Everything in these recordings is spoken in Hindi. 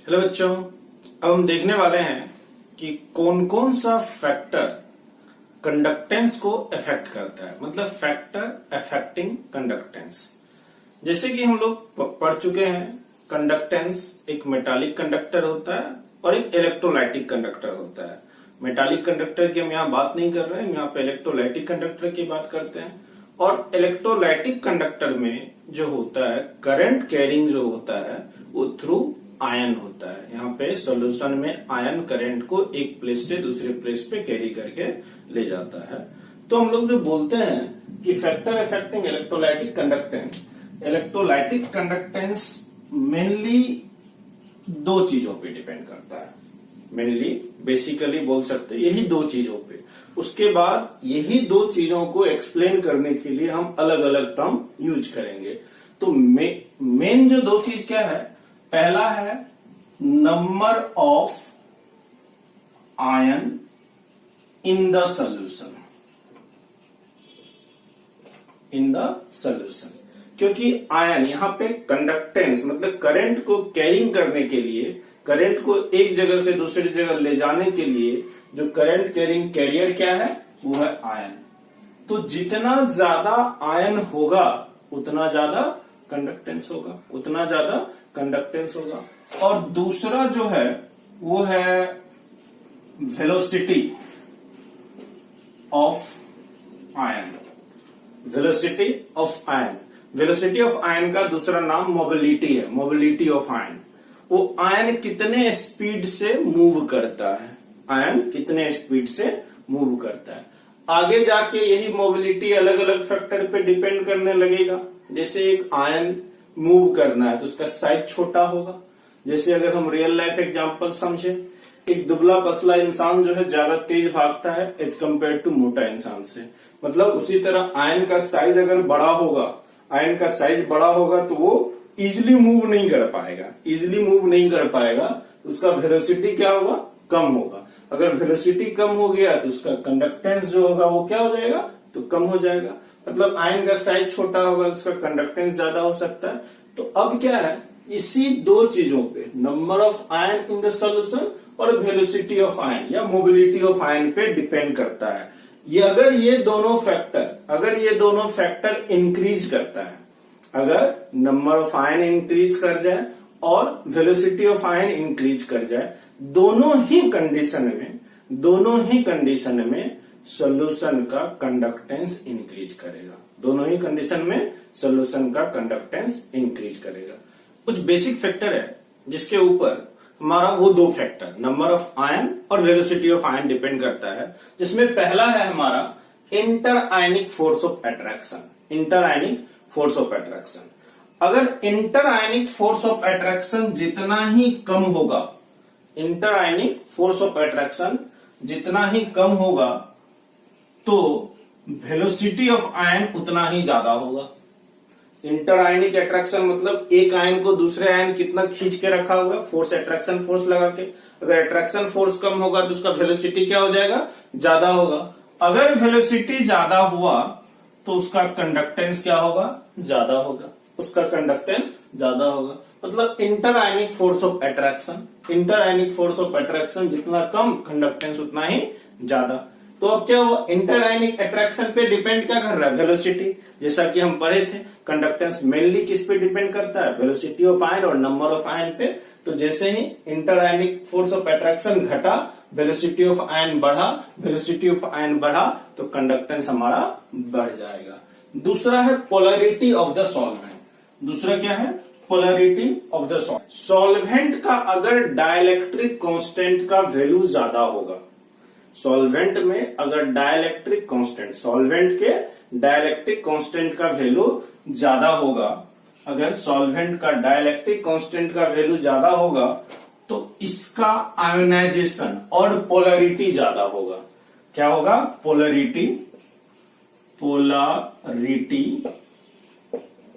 हेलो बच्चों, अब हम देखने वाले हैं कि कौन कौन सा फैक्टर कंडक्टेंस को अफेक्ट करता है, मतलब फैक्टर अफेक्टिंग कंडक्टेंस। जैसे कि हम लोग पढ़ चुके हैं, कंडक्टेंस एक मेटालिक कंडक्टर होता है और एक इलेक्ट्रोलाइटिक कंडक्टर होता है। मेटालिक कंडक्टर की हम यहाँ बात नहीं कर रहे हैं, यहाँ पे इलेक्ट्रोलाइटिक कंडक्टर की बात करते हैं। और इलेक्ट्रोलाइटिक कंडक्टर में जो होता है, करंट कैरिंग जो होता है वो थ्रू आयन होता है। यहाँ पे सॉल्यूशन में आयन करंट को एक प्लेस से दूसरे प्लेस पे कैरी करके ले जाता है। तो हम लोग जो बोलते हैं कि factor affecting electrolytic conductance, electrolytic conductance mainly दो चीजों पे डिपेंड करता है। मेनली बेसिकली बोल सकते हैं यही दो चीजों पे। उसके बाद यही दो चीजों को एक्सप्लेन करने के लिए हम अलग अलग टर्म यूज करेंगे। तो मेन जो दो चीज क्या है, पहला है number of ion in the solution, in the solution. क्योंकि आयन यहाँ पे कंडक्टेंस मतलब करंट को कैरिंग करने के लिए, करंट को एक जगह से दूसरी जगह ले जाने के लिए जो करंट कैरिंग कैरियर क्या है, वो है आयन। तो जितना ज्यादा आयन होगा उतना ज्यादा कंडक्टेंस होगा, उतना ज्यादा कंडक्टेंस होगा। और दूसरा जो है वो है velocity of ion, velocity of ion. Velocity of ion का दूसरा नाम मोबिलिटी है, मोबिलिटी ऑफ आयन। वो आयन कितने स्पीड से मूव करता है, आयन कितने स्पीड से मूव करता है। आगे जाके यही मोबिलिटी अलग अलग फैक्टर पे डिपेंड करने लगेगा। जैसे एक आयन मूव करना है तो उसका साइज छोटा होगा। जैसे अगर हम रियल लाइफ एग्जांपल समझे, एक दुबला पतला इंसान जो है ज्यादा तेज भागता है एज कम्पेयर टू मोटा इंसान से। मतलब उसी तरह आयन का साइज अगर बड़ा होगा, आयन का साइज बड़ा होगा तो वो इजिली मूव नहीं कर पाएगा, इजिली मूव नहीं कर पाएगा तो उसका वेलोसिटी क्या होगा, कम होगा। अगर वेलोसिटी कम हो गया तो उसका कंडक्टेंस जो होगा वो क्या हो जाएगा, तो कम हो जाएगा। मतलब आयन का साइज छोटा होगा तो उसका कंडक्टेंस ज्यादा हो सकता है। तो अब क्या है, इसी दो चीजों पे, number of ion in the solution और वेलोसिटी ऑफ आयन या मोबिलिटी ऑफ आयन पे डिपेंड करता है। ये अगर ये दोनों फैक्टर इंक्रीज करता है, अगर नंबर ऑफ आयन इंक्रीज कर जाए और वेलोसिटी ऑफ आयन इंक्रीज कर जाए, दोनों ही कंडीशन में सॉल्यूशन का कंडक्टेंस इंक्रीज करेगा, दोनों ही कंडीशन में सॉल्यूशन का कंडक्टेंस इंक्रीज करेगा। कुछ बेसिक फैक्टर है जिसके ऊपर हमारा वो दो फैक्टर नंबर ऑफ आयन और वेलोसिटी ऑफ आयन डिपेंड करता है। जिसमें पहला है हमारा inter ionic force of attraction, inter ionic force of attraction. अगर inter ionic force of attraction जितना ही कम होगा, inter ionic force of attraction जितना ही कम होगा तो वेलोसिटी ऑफ आयन उतना ही ज्यादा होगा। इंटर आयनिक अट्रैक्शन मतलब एक आयन को दूसरे आयन कितना खींच के रखा हुआ है, फोर्स अट्रैक्शन फोर्स लगा के। अगर अट्रैक्शन फोर्स कम होगा तो उसका वेलोसिटी क्या हो जाएगा, ज्यादा होगा। अगर वेलोसिटी ज्यादा हुआ तो उसका कंडक्टेंस क्या होगा, ज्यादा होगा, उसका कंडक्टेंस ज्यादा होगा। मतलब inter ionic force of attraction, inter ionic force of attraction जितना कम, कंडक्टेंस उतना ही ज्यादा। तो अब क्या हुआ, इंटर आयनिक अट्रैक्शन पे डिपेंड क्या कर रहा है, वेलोसिटी। जैसा कि हम पढ़े थे, कंडक्टेंस मेनली किस पे डिपेंड करता है, वेलोसिटी ऑफ आयन और नंबर ऑफ आयन पे। तो जैसे ही inter ionic force of attraction घटा, वेलोसिटी ऑफ आयन बढ़ा, वेलोसिटी ऑफ आयन बढ़ा तो कंडक्टेंस हमारा बढ़ जाएगा। दूसरा है पोलैरिटी ऑफ द सॉल्वेंट। दूसरा क्या है, polarity of the solvent. Solvent का अगर डाइलेक्ट्रिक कांस्टेंट का वैल्यू ज्यादा होगा, सॉल्वेंट में अगर डाइलेक्ट्रिक कांस्टेंट, सॉल्वेंट के डाइलेक्ट्रिक कांस्टेंट का वैल्यू ज्यादा होगा, अगर सॉल्वेंट का डाइलेक्ट्रिक कांस्टेंट का वैल्यू ज्यादा होगा तो इसका आयोनाइजेशन और पोलैरिटी ज्यादा होगा। क्या होगा, पोलैरिटी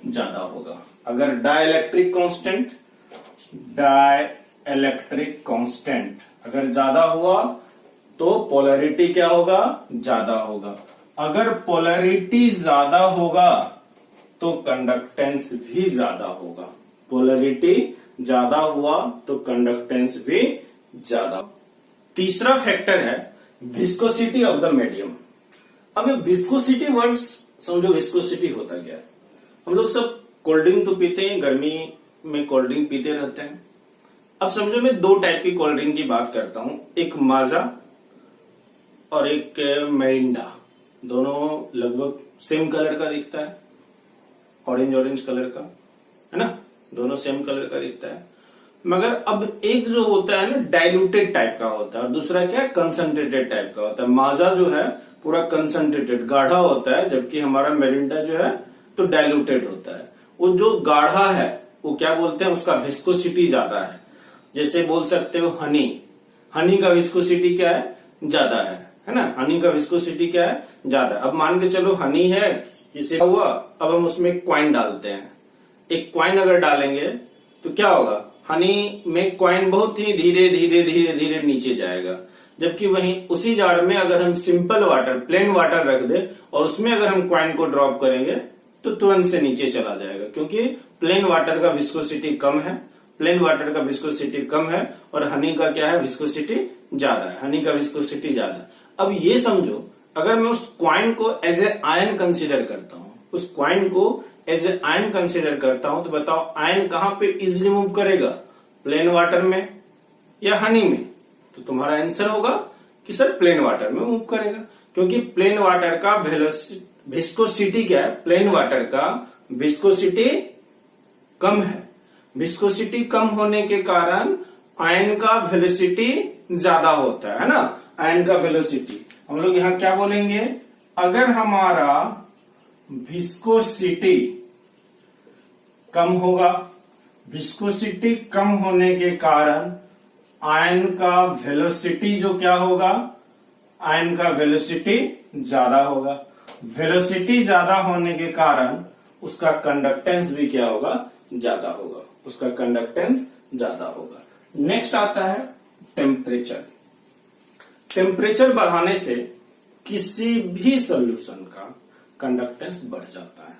ज्यादा होगा। अगर डाइलेक्ट्रिक कांस्टेंट अगर ज्यादा हुआ तो पोलैरिटी क्या होगा, ज्यादा होगा। अगर पोलैरिटी ज्यादा होगा तो कंडक्टेंस भी ज्यादा होगा, पोलैरिटी ज्यादा हुआ तो कंडक्टेंस भी ज्यादा। तीसरा फैक्टर है विस्कोसिटी ऑफ द मीडियम। अब ये विस्कोसिटी वर्ड समझो, विस्कोसिटी होता क्या है। हम लोग सब कोल्ड ड्रिंक तो पीते हैं, गर्मी में कोल्ड ड्रिंक पीते रहते हैं। अब समझो मैं दो टाइप की कोल्ड ड्रिंक की बात करता हूं, एक माजा और एक मेरिंडा। दोनों लगभग सेम कलर का दिखता है, ऑरेंज कलर का, है ना, दोनों सेम कलर का दिखता है। मगर अब एक जो होता है ना डाइल्यूटेड टाइप का होता है और दूसरा क्या है कंसंट्रेटेड टाइप का होता है। माजा जो है पूरा कंसंट्रेटेड गाढ़ा होता है, जबकि हमारा मेरिंडा जो है तो डाइल्यूटेड होता है। वो जो गाढ़ा है वो क्या बोलते हैं, उसका विस्कोसिटी ज्यादा है। जैसे बोल सकते हो हनी का विस्कोसिटी क्या है, ज्यादा है ना। हनी का विस्कोसिटी क्या है, ज्यादा। अब मान के चलो हनी है, इसे हुआ, अब हम उसमें क्वाइन डालते हैं। एक क्वाइन अगर डालेंगे तो क्या होगा, हनी में क्वाइन बहुत ही धीरे धीरे धीरे धीरे नीचे जाएगा। जबकि वहीं उसी जार में अगर हम सिंपल वाटर, प्लेन वाटर रख दे और उसमें अगर हम क्वाइन को ड्रॉप करेंगे तो तुरंत से नीचे चला जाएगा, क्योंकि प्लेन वाटर का विस्कोसिटी कम है। प्लेन वाटर का विस्कोसिटी कम है और हनी का क्या है, विस्कोसिटी ज्यादा है। हनी का विस्कोसिटी ज्यादा। अब ये समझो, अगर मैं उस क्वाइन को एज ए आयन कंसिडर करता हूं, उस क्वाइन को एज ए आयन कंसिडर करता हूं, तो बताओ आयन कहां पे इजिली मूव करेगा, प्लेन वाटर में या हनी में? तो तुम्हारा आंसर होगा कि सर प्लेन वाटर में मूव करेगा, क्योंकि प्लेन वाटर का विस्कोसिटी क्या है, प्लेन वाटर का विस्कोसिटी कम है। विस्कोसिटी कम होने के कारण आयन का वेलोसिटी ज्यादा होता है ना। आयन का वेलोसिटी हम लोग यहां क्या बोलेंगे, अगर हमारा विस्कोसिटी कम होगा, विस्कोसिटी कम होने के कारण आयन का वेलोसिटी जो क्या होगा, आयन का वेलोसिटी ज्यादा होगा। वेलोसिटी ज्यादा होने के कारण उसका कंडक्टेंस भी क्या होगा, ज्यादा होगा। उसका कंडक्टेंस ज्यादा होगा। नेक्स्ट आता है टेम्परेचर। टेम्परेचर बढ़ाने से किसी भी सॉल्यूशन का कंडक्टेंस बढ़ जाता है।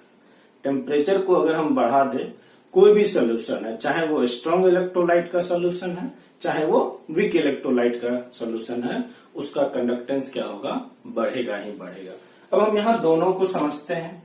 टेम्परेचर को अगर हम बढ़ा दें, कोई भी सॉल्यूशन है, चाहे वो स्ट्रॉन्ग इलेक्ट्रोलाइट का सॉल्यूशन है, चाहे वो वीक इलेक्ट्रोलाइट का सॉल्यूशन है, उसका कंडक्टेंस क्या होगा, बढ़ेगा ही बढ़ेगा। अब हम यहाँ दोनों को समझते हैं।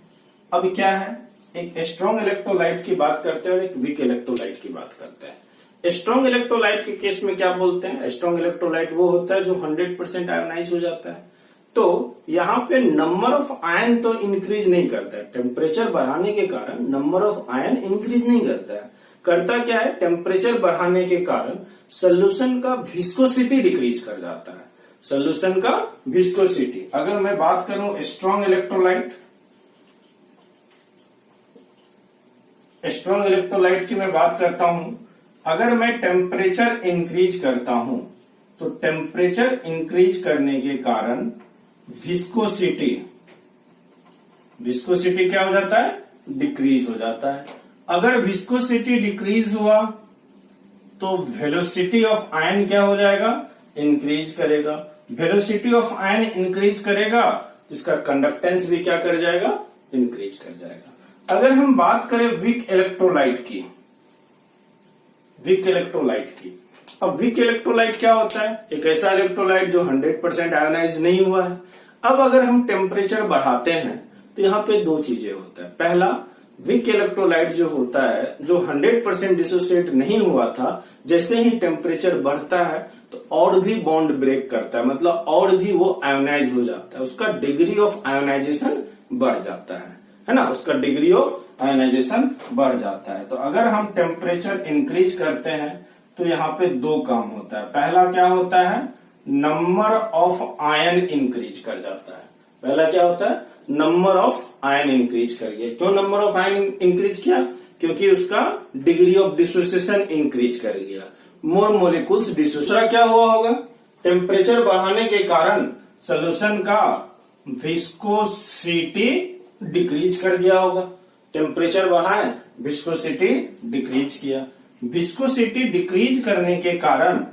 अब क्या है, एक स्ट्रॉन्ग इलेक्ट्रोलाइट की बात करते हैं और एक वीक इलेक्ट्रोलाइट की बात करते हैं। स्ट्रॉन्ग इलेक्ट्रोलाइट के केस में क्या बोलते हैं, स्ट्रॉन्ग इलेक्ट्रोलाइट वो होता है जो 100% आयोनाइज हो जाता है। तो यहाँ पे नंबर ऑफ आयन तो इंक्रीज नहीं करता है। टेम्परेचर बढ़ाने के कारण नंबर ऑफ आयन इंक्रीज नहीं करता है। करता क्या है, टेम्परेचर बढ़ाने के कारण सोल्यूशन का विस्कोसिटी डिक्रीज कर जाता है। सोल्यूशन का विस्कोसिटी, अगर मैं बात करूं स्ट्रॉन्ग इलेक्ट्रोलाइट की मैं बात करता हूं, अगर मैं टेम्परेचर इंक्रीज करता हूं तो टेम्परेचर इंक्रीज करने के कारण विस्कोसिटी क्या हो जाता है, डिक्रीज हो जाता है। अगर विस्कोसिटी डिक्रीज हुआ तो वेलोसिटी ऑफ आयन क्या हो जाएगा, इंक्रीज करेगा। वेलोसिटी ऑफ आयन इंक्रीज करेगा, इसका कंडक्टेंस भी क्या कर जाएगा, इंक्रीज कर जाएगा। अगर हम बात करें वीक इलेक्ट्रोलाइट की, अब वीक इलेक्ट्रोलाइट क्या होता है, एक ऐसा इलेक्ट्रोलाइट जो 100% आयोनाइज नहीं हुआ है। अब अगर हम टेम्परेचर बढ़ाते हैं तो यहाँ पे दो चीजें होता है। पहला, वीक इलेक्ट्रोलाइट जो होता है, जो 100% डिसोसिएट नहीं हुआ था, जैसे ही टेम्परेचर बढ़ता है तो और भी बॉन्ड ब्रेक करता है, मतलब और भी वो आयोनाइज हो जाता है, उसका डिग्री ऑफ आयोनाइजेशन बढ़ जाता है ना, उसका डिग्री ऑफ आयोनाइजेशन बढ़ जाता है। तो अगर हम टेम्परेचर इंक्रीज करते हैं तो यहाँ पे दो काम होता है। पहला क्या होता है, नंबर ऑफ आयन इंक्रीज कर जाता है। पहला क्या होता है, नंबर ऑफ आयन इंक्रीज करिए। क्यों नंबर ऑफ आयन इंक्रीज किया, क्योंकि उसका डिग्री ऑफ डिसोसिएशन इंक्रीज कर गया, मोर मोलिकुल्स दूसरा क्या हुआ होगा, टेम्परेचर बढ़ाने के कारण सोल्यूशन का विस्कोसिटी डिक्रीज कर दिया होगा। टेम्परेचर बढ़ाए, विस्कोसिटी डिक्रीज किया। विस्कोसिटी डिक्रीज करने के कारण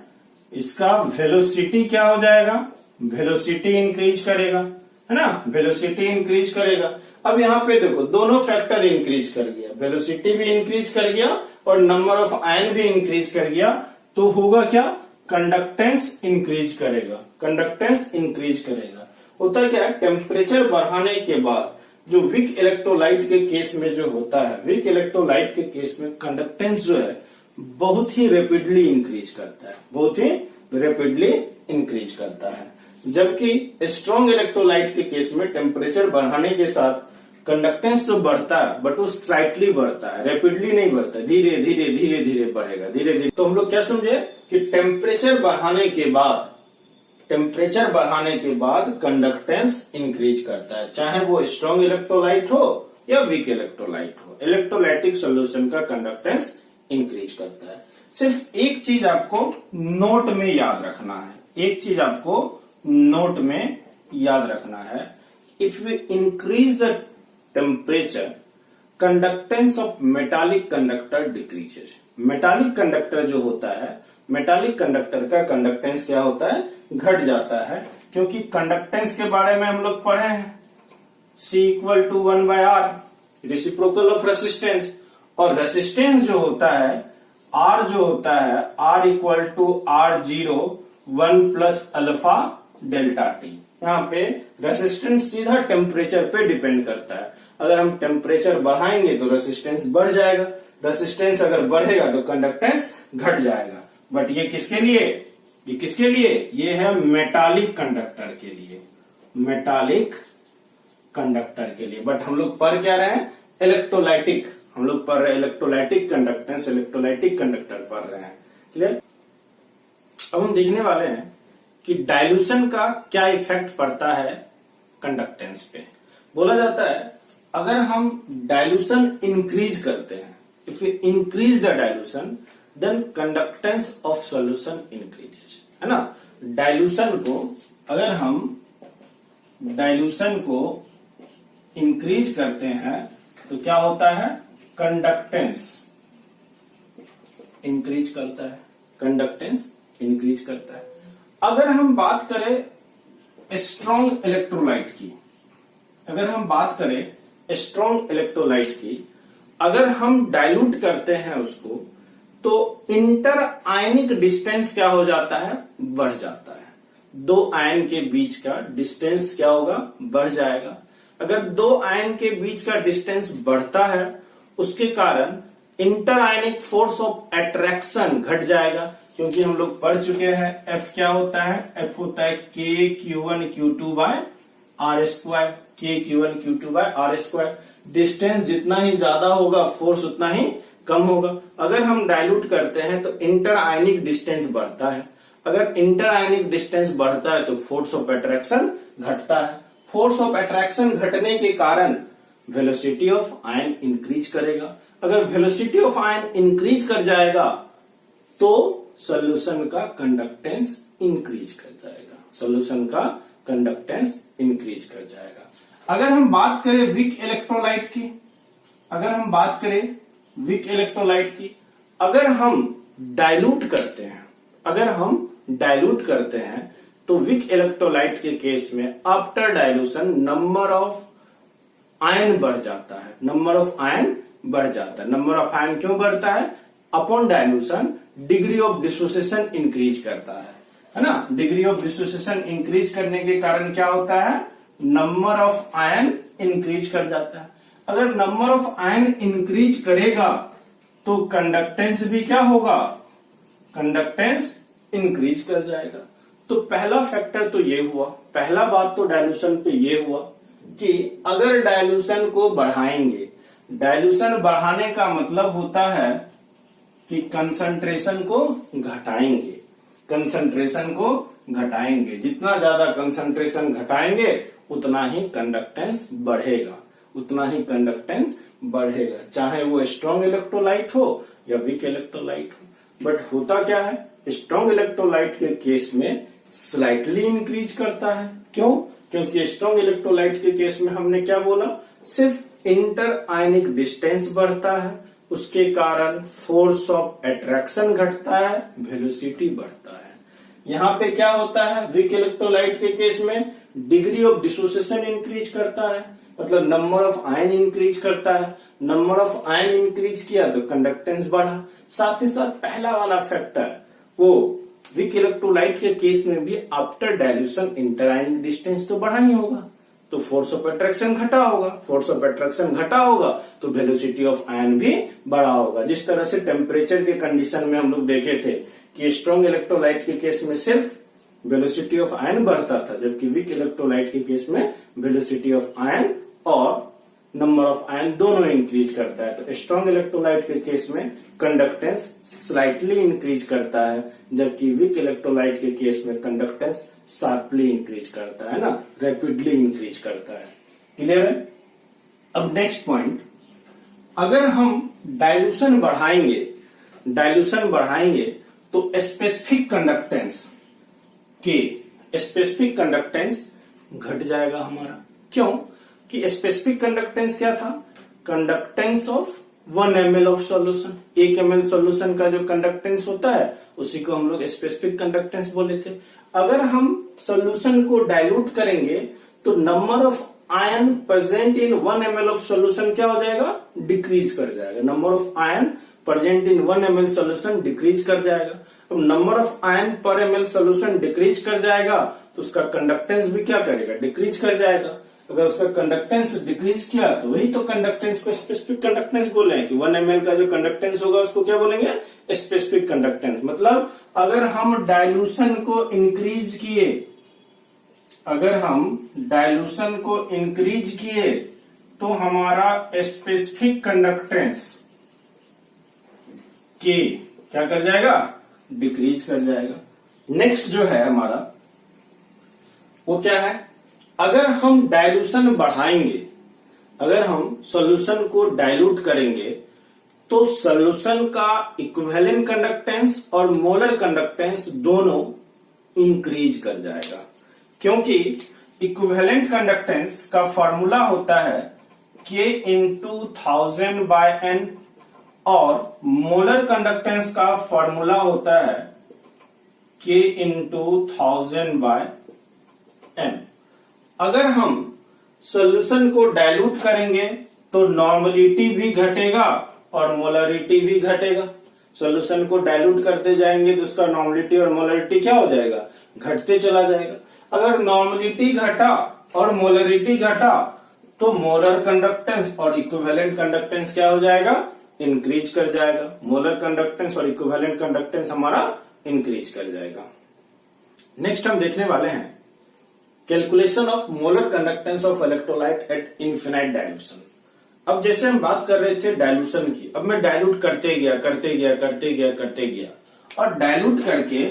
इसका वेलोसिटी क्या हो जाएगा, वेलोसिटी इंक्रीज करेगा। है ना, वेलोसिटी इंक्रीज करेगा। अब यहाँ पे देखो दोनों फैक्टर इंक्रीज कर गया, वेलोसिटी भी इंक्रीज कर गया और नंबर ऑफ आयन भी इंक्रीज कर गया, तो होगा क्या, कंडक्टेंस इंक्रीज करेगा, कंडक्टेंस इंक्रीज करेगा। होता क्या है, टेम्परेचर बढ़ाने के बाद जो वीक इलेक्ट्रोलाइट के केस में जो होता है, वीक इलेक्ट्रोलाइट के केस में कंडक्टेंस जो है बहुत ही रैपिडली इंक्रीज करता है, बहुत ही रैपिडली इंक्रीज करता है। जबकि स्ट्रॉन्ग इलेक्ट्रोलाइट के केस में टेम्परेचर बढ़ाने के साथ कंडक्टेंस तो बढ़ता है बट वो स्लाइटली बढ़ता है, रैपिडली नहीं बढ़ता, धीरे धीरे धीरे धीरे बढ़ेगा, धीरे धीरे। तो हम लोग क्या समझे कि टेम्परेचर बढ़ाने के बाद कंडक्टेंस इंक्रीज करता है, चाहे वो स्ट्रॉन्ग इलेक्ट्रोलाइट हो या वीक इलेक्ट्रोलाइट हो। इलेक्ट्रोलाइटिक सोल्यूशन का कंडक्टेंस इंक्रीज करता है। सिर्फ एक चीज आपको नोट में याद रखना है, एक चीज आपको नोट में याद रखना है, if we increase the temperature conductance of metallic conductor decreases. Metallic conductor जो होता है, मेटालिक कंडक्टर का कंडक्टेंस क्या होता है, घट जाता है, क्योंकि कंडक्टेंस के बारे में हम लोग पढ़े हैं, C = 1/R, reciprocal of resistance. और रेसिस्टेंस जो होता है, R जो होता है, R = R0 1 + alpha delta T. यहाँ पे रेसिस्टेंस सीधा टेम्परेचर पे डिपेंड करता है। अगर हम टेम्परेचर बढ़ाएंगे तो रेसिस्टेंस बढ़ जाएगा, रेसिस्टेंस अगर बढ़ेगा तो कंडक्टेंस घट जाएगा। बट ये किसके लिए, ये किसके लिए, ये है मेटालिक कंडक्टर के लिए, मेटालिक कंडक्टर के लिए। बट हम लोग पढ़ क्या रहे हैं, इलेक्ट्रोलाइटिक, हम लोग पढ़ रहे हैं इलेक्ट्रोलाइटिक कंडक्टेंस, इलेक्ट्रोलाइटिक कंडक्टर पढ़ रहे हैं, क्लियर। अब हम देखने वाले हैं कि डाइल्यूशन का क्या इफेक्ट पड़ता है कंडक्टेंस पे। बोला जाता है अगर हम डाइल्यूशन इंक्रीज करते हैं, if you increase the dilution then conductance of solution increases, है ना। डाइल्यूशन को, अगर हम डाइल्यूशन को इंक्रीज करते हैं तो क्या होता है, कंडक्टेंस इंक्रीज करता है, कंडक्टेंस इंक्रीज करता है। अगर हम बात करें स्ट्रॉन्ग इलेक्ट्रोलाइट की, अगर हम बात करें स्ट्रॉन्ग इलेक्ट्रोलाइट की, अगर हम डाइल्यूट करते हैं उसको तो इंटर आयनिक डिस्टेंस क्या हो जाता है, बढ़ जाता है। दो आयन के बीच का डिस्टेंस क्या होगा, बढ़ जाएगा। अगर दो आयन के बीच का डिस्टेंस बढ़ता है उसके कारण inter ionic force of attraction घट जाएगा, क्योंकि हम लोग पढ़ चुके हैं F क्या होता है, F होता है KQ1Q2/R², KQ1Q2/R²। डिस्टेंस जितना ही ज्यादा होगा फोर्स उतना ही कम होगा। अगर हम डाइल्यूट करते हैं तो इंटर आयनिक डिस्टेंस बढ़ता है, अगर इंटर आयनिक डिस्टेंस बढ़ता है तो फोर्स ऑफ अट्रैक्शन घटता है। फोर्स ऑफ अट्रैक्शन घटने के कारण वेलोसिटी ऑफ आयन इंक्रीज करेगा। अगर वेलोसिटी ऑफ आयन इंक्रीज कर जाएगा तो सॉल्यूशन का कंडक्टेंस इंक्रीज कर जाएगा, सॉल्यूशन का कंडक्टेंस इंक्रीज कर जाएगा। अगर हम बात करें वीक इलेक्ट्रोलाइट की, अगर हम बात करें वीक इलेक्ट्रोलाइट की, अगर हम डाइल्यूट करते हैं, अगर हम डाइल्यूट करते हैं तो वीक इलेक्ट्रोलाइट के केस में after dilution number of ion बढ़ जाता है, नंबर ऑफ आयन बढ़ जाता है। नंबर ऑफ आयन क्यों बढ़ता है, upon dilution degree of dissociation increase करता है ना। डिग्री ऑफ डिसोसिएशन इंक्रीज करने के कारण क्या होता है, नंबर ऑफ आयन इंक्रीज कर जाता है। अगर नंबर ऑफ आयन इंक्रीज करेगा तो कंडक्टेंस भी क्या होगा, कंडक्टेंस इंक्रीज कर जाएगा। तो पहला फैक्टर तो ये हुआ, पहला बात तो डाइल्यूशन पे ये हुआ कि अगर डाइल्यूशन को बढ़ाएंगे, डाइल्यूशन बढ़ाने का मतलब होता है कि कंसंट्रेशन को घटाएंगे, कंसंट्रेशन को घटाएंगे। जितना ज्यादा कंसंट्रेशन घटाएंगे उतना ही कंडक्टेंस बढ़ेगा, उतना ही कंडक्टेंस बढ़ेगा, चाहे वो स्ट्रॉन्ग इलेक्ट्रोलाइट हो या वीक इलेक्ट्रोलाइट हो। बट होता क्या है, स्ट्रॉन्ग इलेक्ट्रोलाइट के केस में स्लाइटली इंक्रीज करता है। क्यों, क्योंकि स्ट्रॉन्ग इलेक्ट्रोलाइट के केस में हमने क्या बोला, सिर्फ इंटर आयनिक डिस्टेंस बढ़ता है, उसके कारण फोर्स ऑफ अट्रैक्शन घटता है, वेलोसिटी बढ़ता है। यहाँ पे क्या होता है, वीक इलेक्ट्रोलाइट के केस में डिग्री ऑफ डिसोसिएशन इंक्रीज करता है, मतलब नंबर ऑफ आयन इंक्रीज करता है। नंबर ऑफ आयन इंक्रीज किया तो कंडक्टेंस बढ़ा। साथ ही साथ पहला वाला फैक्टर वो वीक इलेक्ट्रोलाइट के केस में भी आफ्टर डाइल्यूशन इंटर आयनिक डिस्टेंस तो बढ़ा ही होगा, तो फोर्स ऑफ अट्रैक्शन घटा होगा। फोर्स ऑफ अट्रैक्शन घटा होगा तो वेलोसिटी ऑफ आयन भी बढ़ा होगा। जिस तरह से टेम्परेचर के कंडीशन में हम लोग देखे थे कि स्ट्रॉन्ग इलेक्ट्रोलाइट के केस में सिर्फ वेलोसिटी ऑफ आयन बढ़ता था, जबकि वीक इलेक्ट्रोलाइट के केस में वेलोसिटी ऑफ आयन और नंबर ऑफ आयन दोनों इंक्रीज करता है। तो स्ट्रॉन्ग इलेक्ट्रोलाइट के केस में कंडक्टेंस स्लाइटली इंक्रीज करता है, जबकि वीक इलेक्ट्रोलाइट के केस में कंडक्टेंस शार्पली इंक्रीज करता है ना, रैपिडली इंक्रीज करता है। क्लियर है? अब नेक्स्ट पॉइंट, अगर हम डाइल्यूशन बढ़ाएंगे तो स्पेसिफिक कंडक्टेंस घट जाएगा हमारा। क्यों? कि स्पेसिफिक कंडक्टेंस क्या था? Conductance of 1 ml of solution. 1 ml solution का जो कंडक्टेंस होता है उसी को हम लोग स्पेसिफिक कंडक्टेंस बोले थे। अगर हम सॉल्यूशन को डाइल्यूट करेंगे तो number of ion present in 1 ml of solution क्या हो जाएगा? डिक्रीज कर जाएगा। Number of ion present in 1 ml solution decrease कर जाएगा। अब नंबर ऑफ आयन पर ml सॉल्यूशन डिक्रीज कर जाएगा तो उसका कंडक्टेंस भी क्या करेगा? डिक्रीज कर जाएगा। अगर उसका कंडक्टेंस डिक्रीज किया तो वही तो कंडक्टेंस को स्पेसिफिक कंडक्टेंस बोले हैं कि 1 ml का जो कंडक्टेंस होगा उसको क्या बोलेंगे? Specific conductance. मतलब अगर हम डाइल्यूशन को इंक्रीज किए तो हमारा स्पेसिफिक कंडक्टेंस के क्या कर जाएगा? डिक्रीज कर जाएगा। नेक्स्ट जो है हमारा वो क्या है? अगर हम डाइल्यूशन बढ़ाएंगे, अगर हम सॉल्यूशन को डाइल्यूट करेंगे तो सॉल्यूशन का इक्विवेलेंट कंडक्टेंस और मोलर कंडक्टेंस दोनों इंक्रीज कर जाएगा, क्योंकि इक्विवेलेंट कंडक्टेंस का फॉर्मूला होता है K इंटू 1000/N और मोलर कंडक्टेंस का फॉर्मूला होता है K इंटू 1000/N। अगर हम सॉल्यूशन को डाइल्यूट करेंगे तो नॉर्मलिटी भी घटेगा और मोलरिटी भी घटेगा। सॉल्यूशन को डाइल्यूट करते जाएंगे तो उसका नॉर्मलिटी और मोलरिटी क्या हो जाएगा? घटते चला जाएगा। अगर नॉर्मलिटी घटा और मोलरिटी घटा तो मोलर कंडक्टेंस और इक्विवेलेंट कंडक्टेंस क्या हो जाएगा? इंक्रीज कर जाएगा। मोलर कंडक्टेंस और इक्विवेलेंट कंडक्टेंस हमारा इंक्रीज कर जाएगा। नेक्स्ट हम देखने वाले हैं calculation of molar conductance of electrolyte at infinite dilution. अब जैसे हम बात कर रहे थे डाइल्यूशन की, अब मैं डाइल्यूट करते गया और डाइल्यूट करके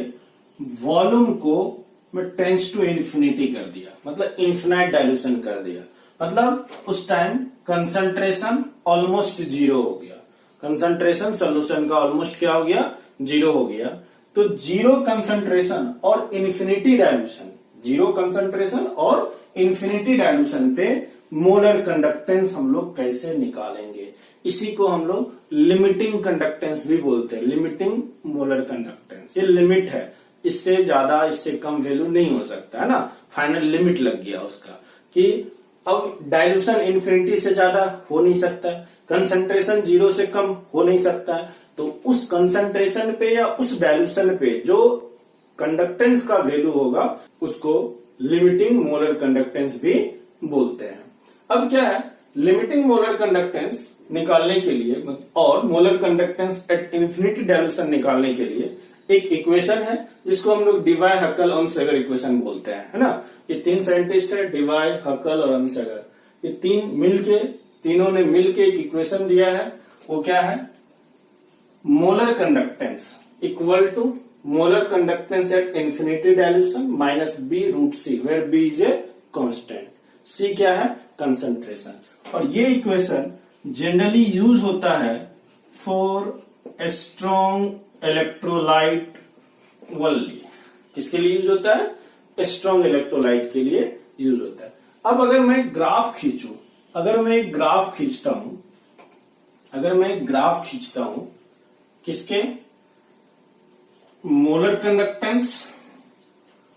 वॉल्यूम को मैं टेंस टू इन्फिनिटी कर दिया, मतलब इन्फिनाइट डाइल्यूशन कर दिया। मतलब उस टाइम कंसंट्रेशन ऑलमोस्ट जीरो हो गया। कंसंट्रेशन सॉल्यूशन का ऑलमोस्ट क्या हो गया? जीरो हो गया। तो जीरो कंसंट्रेशन और इन्फिनिटी डाइल्यूशन, जीरो कंसंट्रेशन और इन्फिनिटी डाइल्यूशन पे मोलर कंडक्टेंस हम लोग कैसे निकालेंगे? इसी को हम लोग लिमिटिंग कंडक्टेंस भी बोलते हैं। लिमिटिंग मोलर कंडक्टेंस, ये लिमिट है, इससे ज्यादा इससे कम वैल्यू नहीं हो सकता है ना। फाइनल लिमिट लग गया उसका कि अब डाइल्यूशन इन्फिनिटी से ज्यादा हो नहीं सकता, कंसंट्रेशन जीरो से कम हो नहीं सकता। तो उस कंसंट्रेशन पे या उस डाइल्यूशन पे जो कंडक्टेंस का वैल्यू होगा उसको लिमिटिंग मोलर कंडक्टेंस भी बोलते हैं। अब क्या है? लिमिटिंग मोलर कंडक्टेंस निकालने के लिए और molar conductance at infinity dilution निकालने के लिए एक इक्वेशन है जिसको हम लोग डिवाई, हकल, ऑनसेगर इक्वेशन बोलते हैं, है ना। ये तीन साइंटिस्ट है, डिवाई, हकल और ऑनसेगर। ये तीनों ने मिलके एक इक्वेशन दिया है। वो क्या है? Molar conductance equal to molar conductance at infinity dilution minus B√C, where B is a constant, C क्या है? कंसंट्रेशन। और ये इक्वेशन जनरली यूज होता है फॉर स्ट्रॉन्ग इलेक्ट्रोलाइट ओनली। किसके लिए यूज होता है? स्ट्रॉन्ग इलेक्ट्रोलाइट के लिए यूज होता है। अब अगर मैं ग्राफ खींचूं, अगर मैं एक ग्राफ खींचता हूं किसके? मोलर कंडक्टेंस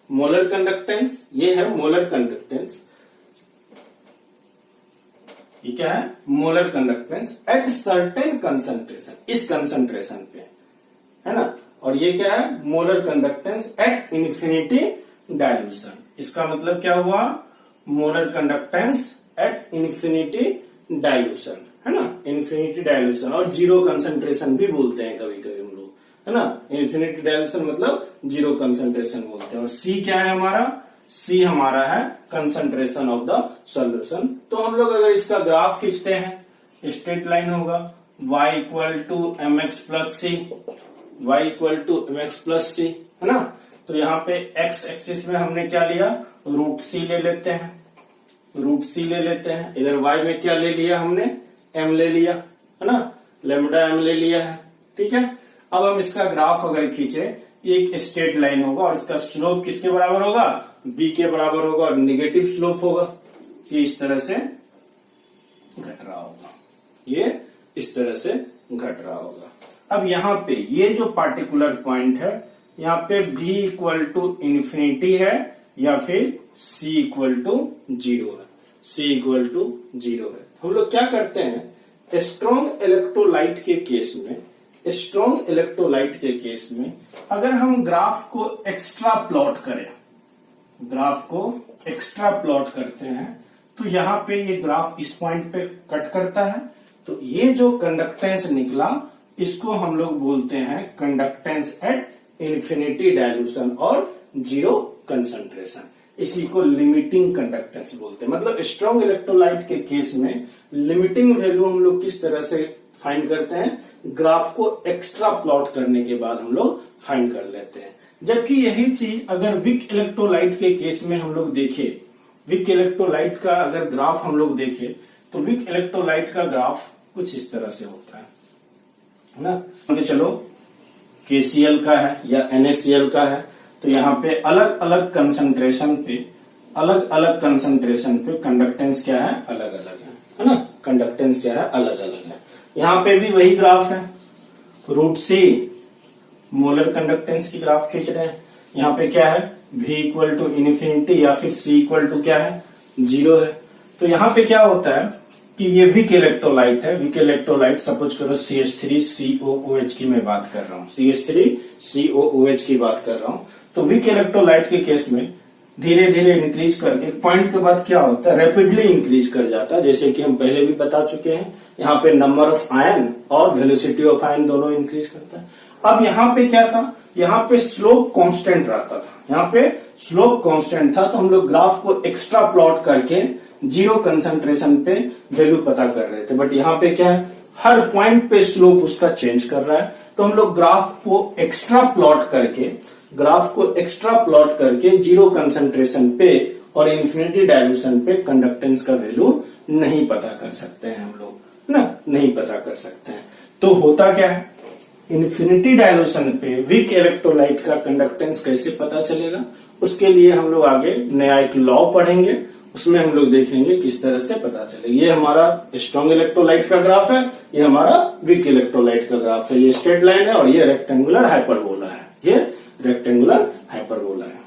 मोलर कंडक्टेंस, ये है मोलर कंडक्टेंस, ये क्या है, molar conductance at certain concentration, इस कंसंट्रेशन पे, है ना। और ये क्या है, molar conductance at infinity dilution. इसका मतलब क्या हुआ, molar conductance at infinity dilution, है ना, इंफिनिटी डायल्यूशन, और जीरो कंसंट्रेशन भी बोलते हैं कभी कभी हम लोग, है ना। इंफिनिटी डायल्यूशन मतलब जीरो कंसंट्रेशन बोलते हैं। और सी क्या है हमारा, सी हमारा है कंसंट्रेशन ऑफ द सॉल्यूशन। तो हम लोग अगर इसका ग्राफ खींचते हैं, स्ट्रेट लाइन होगा y equal to m x plus c, y equal to m x plus c, है ना। तो यहाँ पे x एक्सिस में हमने क्या लिया, रूट सी ले लेते हैं, रूट सी ले लेते हैं। इधर y में क्या ले लिया हमने, m ले लिया, है ना, लेमडा m ले लिया है, ठीक है। अब हम इसका ग्राफ अगर खींचे, एक स्ट्रेट लाइन होगा और इसका स्लोप किसके बराबर होगा, b के बराबर होगा, और निगेटिव स्लोप होगा, ये इस तरह से घट रहा होगा, ये इस तरह से घट रहा होगा। अब यहाँ पे ये जो पार्टिकुलर पॉइंट है, यहाँ पे b इक्वल टू इंफिनिटी है या फिर c इक्वल टू जीरो है, c इक्वल टू जीरो है। हम लोग क्या करते हैं, स्ट्रॉन्ग इलेक्ट्रोलाइट के केस में, स्ट्रॉन्ग इलेक्ट्रोलाइट के केस में अगर हम ग्राफ को एक्स्ट्रा प्लॉट करें, ग्राफ को एक्स्ट्रा प्लॉट करते हैं, तो यहाँ पे ये ग्राफ इस पॉइंट पे कट करता है, तो ये जो कंडक्टेंस निकला इसको हम लोग बोलते हैं कंडक्टेंस एट इंफिनिटी डायल्यूशन और जीरो कंसंट्रेशन। इसी को लिमिटिंग कंडक्टेंस बोलते हैं। मतलब स्ट्रॉन्ग इलेक्ट्रोलाइट के केस में लिमिटिंग वैल्यू हम लोग किस तरह से फाइंड करते हैं, ग्राफ को एक्स्ट्रा प्लॉट करने के बाद हम लोग फाइंड कर लेते हैं। जबकि यही चीज अगर वीक इलेक्ट्रोलाइट के केस में हम लोग देखें, वीक इलेक्ट्रोलाइट का अगर ग्राफ हम लोग देखें, तो वीक इलेक्ट्रोलाइट का ग्राफ कुछ इस तरह से होता है ना। चलो KCl का है या NaCl का है, तो यहाँ पे अलग अलग कंसंट्रेशन पे, अलग अलग कंसंट्रेशन पे कंडक्टेंस क्या है, अलग अलग है ना, कंडक्टेंस क्या है, अलग अलग है। यहाँ पे भी वही ग्राफ है, रूट सी मोलर कंडक्टेंस की ग्राफ खींच रहे हैं। यहाँ पे क्या है, v इक्वल टू इनफिनिटी या फिर c इक्वल टू क्या है, जीरो है। तो यहाँ पे क्या होता है कि ये वीक इलेक्ट्रोलाइट है, वीक इलेक्ट्रोलाइट सपोज करो CH3COOH की मैं बात कर रहा हूँ, CH3COOH की बात कर रहा हूँ। तो वीक इलेक्ट्रोलाइट के केस में धीरे धीरे इंक्रीज करके पॉइंट के बाद क्या होता है, रैपिडली इंक्रीज कर जाता है, जैसे कि हम पहले भी बता चुके हैं। यहाँ पे नंबर ऑफ आयन और वेलोसिटी ऑफ आयन दोनों इंक्रीज करता है। अब यहाँ पे क्या था, यहाँ पे स्लोप कांस्टेंट रहता था, यहाँ पे स्लोप कांस्टेंट था, तो हम लोग ग्राफ को एक्स्ट्रा प्लॉट करके जीरो कंसंट्रेशन पे वैल्यू पता कर रहे थे। बट यहाँ पे क्या है, हर पॉइंट पे स्लोप उसका चेंज कर रहा है, तो हम लोग ग्राफ को एक्स्ट्रा प्लॉट करके, ग्राफ को एक्स्ट्रा प्लॉट करके जीरो कंसंट्रेशन पे और इंफिनिटी डायल्यूशन पे कंडक्टेंस का वैल्यू नहीं पता कर सकते हैं हम लोग ना, नहीं पता कर सकते हैं। तो होता क्या है, इंफिनिटी डायल्यूशन पे वीक इलेक्ट्रोलाइट का कंडक्टेंस कैसे पता चलेगा, उसके लिए हम लोग आगे नया एक लॉ पढ़ेंगे, उसमें हम लोग देखेंगे किस तरह से पता चलेगा। ये हमारा स्ट्रॉन्ग इलेक्ट्रोलाइट का ग्राफ है, ये हमारा वीक इलेक्ट्रोलाइट का ग्राफ है। ये स्ट्रेट लाइन है और ये रेक्टेंगुलर हाइपरबोला है, ये रेक्टेंगुलर हाइपरबोला है।